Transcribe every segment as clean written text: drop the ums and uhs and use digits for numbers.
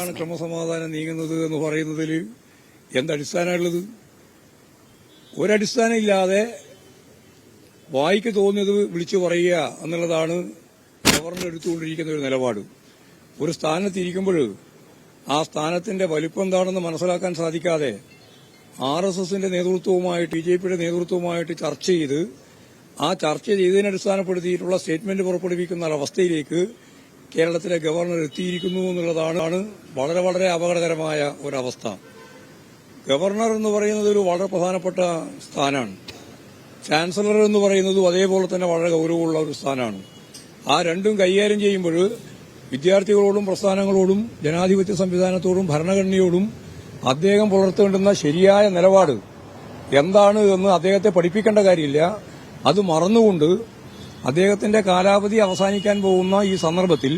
ആണ് ക്രമസമാധാനം നീങ്ങുന്നത് എന്ന് പറയുന്നതിൽ എന്തടിസ്ഥാനമുള്ളത്? ഒരടിസ്ഥാനം ഇല്ലാതെ വായിക്ക് തോന്നിയത് വിളിച്ചു പറയുക എന്നുള്ളതാണ് ഗവർണർ എടുത്തുകൊണ്ടിരിക്കുന്ന ഒരു നിലപാട്. ഒരു സ്ഥാനത്തിരിക്കുമ്പോൾ ആ സ്ഥാനത്തിന്റെ വലിപ്പം എന്താണെന്ന് മനസ്സിലാക്കാൻ സാധിക്കാതെ RSSന്റെ നേതൃത്വവുമായിട്ട് BJPയുടെ നേതൃത്വവുമായിട്ട് ചർച്ച ചെയ്ത് ആ ചർച്ച ചെയ്തതിനെ അടിസ്ഥാനപ്പെടുത്തിയിട്ടുള്ള സ്റ്റേറ്റ്മെന്റ് പുറപ്പെടുവിക്കുന്ന ഒരവസ്ഥയിലേക്ക് കേരളത്തിലെ ഗവർണർ എത്തിയിരിക്കുന്നു എന്നുള്ളതാണ് വളരെ വളരെ അപകടകരമായ ഒരവസ്ഥ. ഗവർണർ എന്ന് പറയുന്നത് ഒരു വളരെ പ്രധാനപ്പെട്ട സ്ഥാനമാണ്. ചാൻസലർ എന്ന് പറയുന്നതും അതേപോലെ തന്നെ വളരെ ഗൌരവമുള്ള ഒരു സ്ഥാനമാണ്. ആ രണ്ടും കൈകാര്യം ചെയ്യുമ്പോൾ വിദ്യാർത്ഥികളോടും പ്രസ്ഥാനങ്ങളോടും ജനാധിപത്യ സംവിധാനത്തോടും ഭരണഘടനയോടും അദ്ദേഹം പുലർത്തേണ്ടുന്ന ശരിയായ നിലപാട് എന്താണ് എന്ന് അദ്ദേഹത്തെ പഠിപ്പിക്കേണ്ട കാര്യമില്ല. അത് മറന്നുകൊണ്ട് അദ്ദേഹത്തിന്റെ കാലാവധി അവസാനിക്കാൻ പോകുന്ന ഈ സന്ദർഭത്തിൽ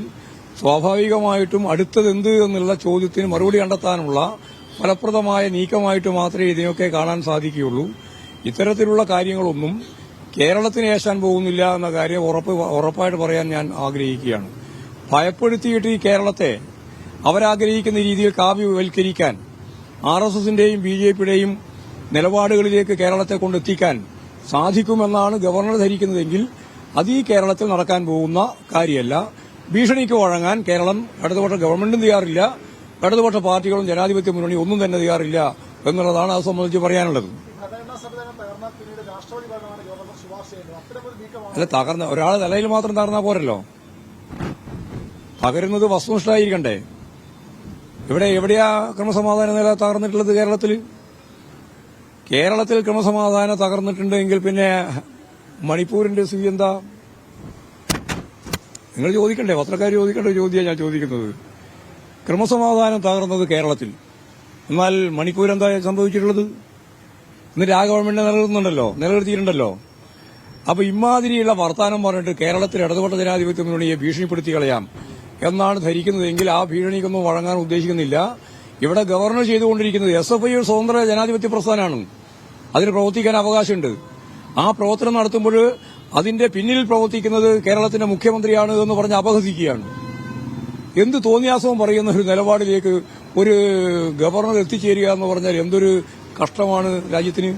സ്വാഭാവികമായിട്ടും അടുത്തതെന്ത് എന്നുള്ള ചോദ്യത്തിന് മറുപടി കണ്ടെത്താനുള്ള ഫലപ്രദമായ നീക്കമായിട്ട് മാത്രമേ ഇതിനൊക്കെ കാണാൻ സാധിക്കുകയുള്ളൂ. ഇത്തരത്തിലുള്ള കാര്യങ്ങളൊന്നും കേരളത്തിന് ഏശാൻ പോകുന്നില്ല എന്ന കാര്യം ഉറപ്പായിട്ട് പറയാൻ ഞാൻ ആഗ്രഹിക്കുകയാണ്. ഭയപ്പെടുത്തിയിട്ട് ഈ കേരളത്തെ അവരാഗ്രഹിക്കുന്ന രീതിയിൽ കാവ്യവൽക്കരിക്കാൻ RSSന്റെയും BJPയുടെയും നിലപാടുകളിലേക്ക് കേരളത്തെ കൊണ്ടെത്തിക്കാൻ സാധിക്കുമെന്നാണ് ഗവർണർ ധരിക്കുന്നതെങ്കിൽ അത് ഈ കേരളത്തിൽ നടക്കാൻ പോകുന്ന കാര്യമല്ല. ഭീഷണിക്ക് വഴങ്ങാൻ കേരളം ഇടതുപക്ഷ ഗവൺമെന്റും തയ്യാറില്ല, ഇടതുപക്ഷ പാർട്ടികളും ജനാധിപത്യ മുന്നണി ഒന്നും തന്നെ തയ്യാറില്ല എന്നുള്ളതാണ് അത് സംബന്ധിച്ച് പറയാനുള്ളത്. അല്ല, തകർന്ന ഒരാൾ നിലയിൽ മാത്രം തകർന്നാൽ പോരല്ലോ, തകരുന്നത് വസ്തുനിഷ്ഠമായിരിക്കണ്ടേ. എവിടെയാ ക്രമസമാധാന നില തകർന്നിട്ടുള്ളത്? കേരളത്തിൽ ക്രമസമാധാനം തകർന്നിട്ടുണ്ടെങ്കിൽ പിന്നെ മണിപ്പൂരിന്റെ സ്ഥിതി എന്താ? നിങ്ങൾ ചോദിക്കണ്ടേ, പത്രക്കാർ ചോദിക്കേണ്ട ചോദ്യമാണ് ഞാൻ ചോദിക്കുന്നത്. ക്രമസമാധാനം തകർന്നത് കേരളത്തിൽ, എന്നാൽ മണിപ്പൂർ എന്താ സംഭവിച്ചിട്ടുള്ളത്? എന്നിട്ട് ആ ഗവൺമെന്റ് നിലനിർത്തിയിട്ടുണ്ടല്ലോ. അപ്പൊ ഇമാതിരിയുള്ള വർത്താനം പറഞ്ഞിട്ട് കേരളത്തിൽ ഇടതുപക്ഷ ജനാധിപത്യ മുന്നണിയെ ഭീഷണിപ്പെടുത്തി കളയാം എന്നാണ് ധരിക്കുന്നതെങ്കിൽ ആ ഭീഷണിക്കൊന്നും വഴങ്ങാൻ ഉദ്ദേശിക്കുന്നില്ല. ഇവിടെ ഗവർണർ ചെയ്തുകൊണ്ടിരിക്കുന്നത് SFI ഒരു സ്വതന്ത്ര ജനാധിപത്യ പ്രസ്ഥാനമാണ്. അതിന് പ്രവർത്തിക്കാൻ അവകാശമുണ്ട്. ആ പ്രവർത്തനം നടത്തുമ്പോൾ അതിന്റെ പിന്നിൽ പ്രവർത്തിക്കുന്നത് കേരളത്തിന്റെ മുഖ്യമന്ത്രിയാണ് എന്ന് പറഞ്ഞ് അപഹസിക്കുകയാണ്. എന്ത് തോന്നിയാസവും പറയുന്ന ഒരു നിലപാടിലേക്ക് ഒരു ഗവർണർ എത്തിച്ചേരുക എന്ന് പറഞ്ഞാൽ എന്തൊരു കഷ്ടമാണ് രാജ്യത്തിന്.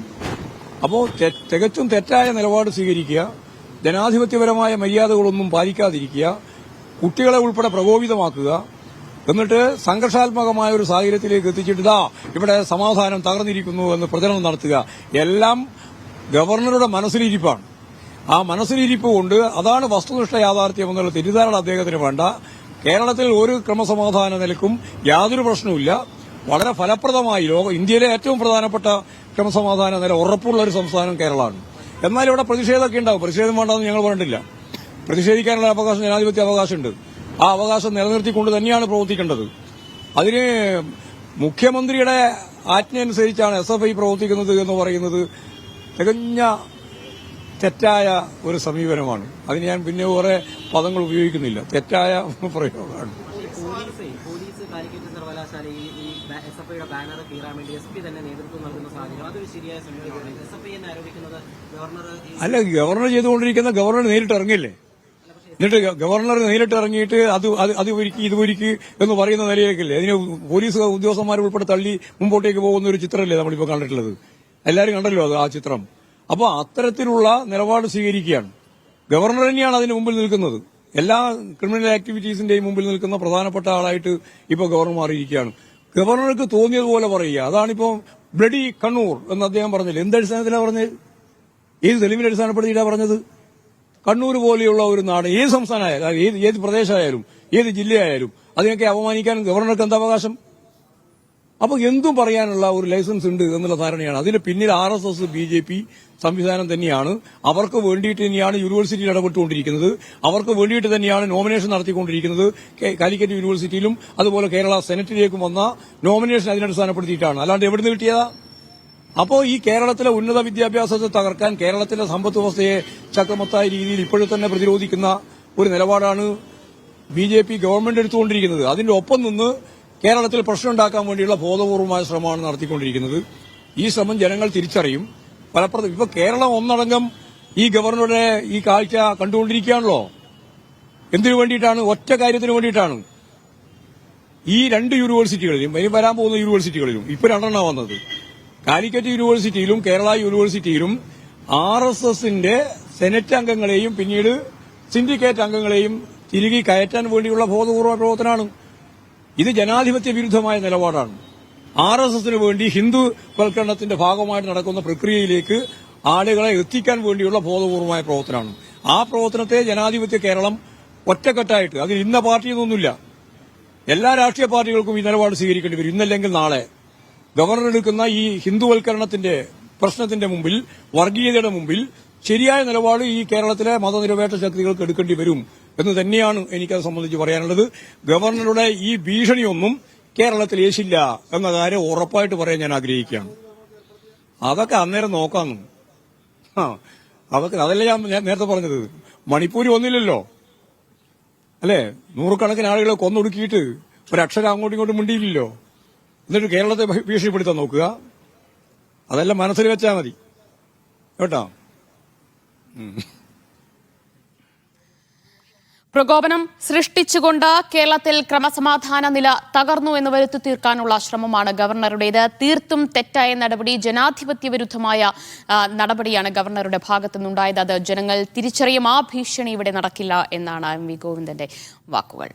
അപ്പോൾ തികച്ചും തെറ്റായ നിലപാട് സ്വീകരിക്കുക, ജനാധിപത്യപരമായ മര്യാദകളൊന്നും പാലിക്കാതിരിക്കുക, കുട്ടികളെ ഉൾപ്പെടെ പ്രകോപിതമാക്കുക, എന്നിട്ട് സംഘർഷാത്മകമായ ഒരു സാഹചര്യത്തിലേക്ക് എത്തിച്ചിട്ട് ഇവിടെ സമാധാനം തകർന്നിരിക്കുന്നു എന്ന് പ്രചരണം നടത്തുക, എല്ലാം ഗവർണറുടെ മനസ്സിലിരിപ്പാണ്. ആ മനസ്സിലിരിപ്പ് കൊണ്ട് അതാണ് വസ്തുനിഷ്ഠ യാഥാർത്ഥ്യം എന്നുള്ള തെറ്റിദ്ധാരണ അദ്ദേഹത്തിന് വേണ്ട. കേരളത്തിൽ ഒരു ക്രമസമാധാന നിലക്കും യാതൊരു പ്രശ്നവുമില്ല. വളരെ ഫലപ്രദമായി ഇന്ത്യയിലെ ഏറ്റവും പ്രധാനപ്പെട്ട ക്രമസമാധാന നില ഉറപ്പുള്ള ഒരു സംസ്ഥാനം കേരളമാണ്. എന്നാൽ ഇവിടെ പ്രതിഷേധമൊക്കെ ഉണ്ടാവും. പ്രതിഷേധം വേണ്ടെന്ന് ഞങ്ങൾ പറഞ്ഞിട്ടില്ല. പ്രതിഷേധിക്കാനുള്ള അവകാശം, ജനാധിപത്യ അവകാശമുണ്ട്. ആ അവകാശം നിലനിർത്തിക്കൊണ്ട് തന്നെയാണ് പ്രവർത്തിക്കേണ്ടത്. അതിന് മുഖ്യമന്ത്രിയുടെ ആജ്ഞയനുസരിച്ചാണ് SFI പ്രവർത്തിക്കുന്നത് എന്ന് പറയുന്നത് തികഞ്ഞ തെറ്റായ ഒരു സമീപനമാണ്. അതിന് ഞാൻ പിന്നെ കുറെ പദങ്ങൾ ഉപയോഗിക്കുന്നില്ല. തെറ്റായ പ്രയോഗമാണ്. പോലീസ് കാലിക്കറ്റ് സർവകലാശാലയിൽ ഈ SFIയുടെ ബാനർ കീറാൻ വേണ്ടി SP തന്നെ നേതൃത്വം നൽകുന്ന സാഹചര്യം അതൊരു ശരിയായ സമീപനമാണ്. SFI എന്ന് ആരോപിക്കുന്നത് അല്ല, ഗവർണർ ചെയ്തുകൊണ്ടിരിക്കുന്ന ഗവർണർ നേരിട്ട് ഇറങ്ങില്ലേ? എന്നിട്ട് ഗവർണർ നേരിട്ട് ഇറങ്ങിയിട്ട് അത് ഒരുക്കി ഇത് ഒരുക്കി എന്ന് പറയുന്ന നിലയിലേക്കല്ലേ അതിന് പോലീസ് ഉദ്യോഗസ്ഥന്മാർ ഉൾപ്പെടെ തള്ളി മുമ്പോട്ടേക്ക് പോകുന്ന ഒരു ചിത്രമല്ലേ നമ്മളിപ്പോൾ കണ്ടിട്ടുള്ളത്? എല്ലാവരും കണ്ടല്ലോ ആ ചിത്രം. അപ്പോൾ അത്തരത്തിലുള്ള നിലപാട് സ്വീകരിക്കുകയാണ്. ഗവർണർ തന്നെയാണ് അതിന് മുമ്പിൽ നിൽക്കുന്നത്. എല്ലാ ക്രിമിനൽ ആക്ടിവിറ്റീസിന്റെയും മുമ്പിൽ നിൽക്കുന്ന പ്രധാനപ്പെട്ട ആളായിട്ട് ഇപ്പോൾ ഗവർണർ മാറിയിരിക്കുകയാണ്. ഗവർണർക്ക് തോന്നിയതുപോലെ പറയുക. അതാണിപ്പോൾ ബ്ലഡി കണ്ണൂർ എന്ന് അദ്ദേഹം പറഞ്ഞില്ല. എന്തടിസ്ഥാനത്തിലാണ് പറഞ്ഞത്? ഏത് തെളിവിന്റെ അടിസ്ഥാനപ്പെടുത്തിയിട്ടാണ് പറഞ്ഞത്? കണ്ണൂർ പോലെയുള്ള ഒരു നാട്, ഏത് സംസ്ഥാനമായാലും, ഏത് പ്രദേശമായാലും, ഏത് ജില്ലയായാലും അതിനൊക്കെ അപമാനിക്കാൻ ഗവർണർക്ക് എന്താ അവകാശം? അപ്പൊ എന്തും പറയാനുള്ള ഒരു ലൈസൻസ് ഉണ്ട് എന്നുള്ള ധാരണയാണ്. അതിന് പിന്നിൽ RSS BJP സംവിധാനം തന്നെയാണ്. അവർക്ക് വേണ്ടിയിട്ട് തന്നെയാണ് യൂണിവേഴ്സിറ്റിയിൽ ഇടപെട്ടുകൊണ്ടിരിക്കുന്നത്. അവർക്ക് വേണ്ടിയിട്ട് തന്നെയാണ് നോമിനേഷൻ നടത്തിക്കൊണ്ടിരിക്കുന്നത്. കാലിക്കറ്റ് യൂണിവേഴ്സിറ്റിയിലും അതുപോലെ കേരള സെനറ്റിലേക്കും വന്ന നോമിനേഷൻ അതിനടിസ്ഥാനപ്പെടുത്തിയിട്ടാണ്. അല്ലാണ്ട് എവിടുന്ന് കിട്ടിയതാ? അപ്പോൾ ഈ കേരളത്തിലെ ഉന്നത വിദ്യാഭ്യാസത്തെ തകർക്കാൻ, കേരളത്തിലെ സമ്പദ് വ്യവസ്ഥയെ ചക്കമത്തായ രീതിയിൽ ഇപ്പോഴും തന്നെ പ്രതിരോധിക്കുന്ന ഒരു നിലപാടാണ് BJP ഗവൺമെന്റ് എടുത്തുകൊണ്ടിരിക്കുന്നത്. അതിന്റെ ഒപ്പം നിന്ന് കേരളത്തിൽ പ്രശ്നമുണ്ടാക്കാൻ വേണ്ടിയുള്ള ബോധപൂർവമായ ശ്രമമാണ് നടത്തിക്കൊണ്ടിരിക്കുന്നത്. ഈ ശ്രമം ജനങ്ങൾ തിരിച്ചറിയും. ഫലപ്രദം ഇപ്പൊ കേരളം ഒന്നടങ്കം ഈ ഗവർണറുടെ ഈ കാഴ്ച കണ്ടുകൊണ്ടിരിക്കുകയാണല്ലോ. എന്തിനു വേണ്ടിയിട്ടാണ്? ഒറ്റ കാര്യത്തിന് വേണ്ടിയിട്ടാണ്. ഈ 2 യൂണിവേഴ്സിറ്റികളിലും ഇനി വരാൻ പോകുന്ന യൂണിവേഴ്സിറ്റികളിലും ഇപ്പൊ 2 വന്നത്, കാലിക്കറ്റ് യൂണിവേഴ്സിറ്റിയിലും കേരള യൂണിവേഴ്സിറ്റിയിലും RSSന്റെ സെനറ്റ് അംഗങ്ങളെയും പിന്നീട് സിൻഡിക്കേറ്റ് അംഗങ്ങളെയും തിരികെ കയറ്റാൻ വേണ്ടിയുള്ള ബോധപൂർവ പ്രവർത്തനമാണ്. ഇത് ജനാധിപത്യ വിരുദ്ധമായ നിലപാടാണ്. RSSന് വേണ്ടി ഹിന്ദുവൽക്കരണത്തിന്റെ ഭാഗമായിട്ട് നടക്കുന്ന പ്രക്രിയയിലേക്ക് ആളുകളെ എത്തിക്കാൻ വേണ്ടിയുള്ള ബോധപൂർവമായ പ്രവർത്തനമാണ്. ആ പ്രവർത്തനത്തെ ജനാധിപത്യ കേരളം ഒറ്റക്കെട്ടായിട്ട്, അതിൽ ഇന്ന പാർട്ടിയൊന്നുമില്ല, എല്ലാ രാഷ്ട്രീയ പാർട്ടികൾക്കും ഈ നിലപാട് സ്വീകരിക്കേണ്ടി വരും. ഇന്നല്ലെങ്കിൽ നാളെ ഗവർണർ എടുക്കുന്ന ഈ ഹിന്ദുവൽക്കരണത്തിന്റെ പ്രശ്നത്തിന്റെ മുമ്പിൽ, വർഗീയതയുടെ മുമ്പിൽ ശരിയായ നിലപാട് ഈ കേരളത്തിലെ മതനിരപേക്ഷ ശക്തികൾക്ക് എടുക്കേണ്ടി വരും എന്ന് തന്നെയാണ് എനിക്കത് സംബന്ധിച്ച് പറയാനുള്ളത്. ഗവർണറുടെ ഈ ഭീഷണിയൊന്നും കേരളത്തിൽ ഏശില്ല എന്ന കാര്യം ഉറപ്പായിട്ട് പറയാൻ ഞാൻ ആഗ്രഹിക്കുകയാണ്. അതൊക്കെ അന്നേരം നോക്കാമെന്ന്. അതല്ല ഞാൻ നേരത്തെ പറഞ്ഞത്. മണിപ്പൂര് ഒന്നില്ലല്ലോ, അല്ലേ? നൂറുകണക്കിന് ആളുകളെ കൊന്നൊടുക്കിയിട്ട് ഒരക്ഷരം അങ്ങോട്ടും ഇങ്ങോട്ടും മിണ്ടിയില്ലല്ലോ. എന്നിട്ട് കേരളത്തെ ഭീഷണിപ്പെടുത്താൻ നോക്കുക. അതെല്ലാം മനസ്സിൽ വെച്ചാൽ മതി കേട്ടോ. പ്രകോപനം സൃഷ്ടിച്ചുകൊണ്ട് കേരളത്തിൽ ക്രമസമാധാന നില തകർന്നു എന്ന് വരുത്തി തീർക്കാനുള്ള ശ്രമമാണ് ഗവർണറുടേത്. തീർത്തും തെറ്റായ നടപടി, ജനാധിപത്യ വിരുദ്ധമായ നടപടിയാണ് ഗവർണറുടെ ഭാഗത്തുനിന്നുണ്ടായത്. അത് ജനങ്ങൾ തിരിച്ചറിയും. ആ ഭീഷണി ഇവിടെ നടക്കില്ല എന്നാണ് എം വി ഗോവിന്ദന്റെ വാക്കുകൾ.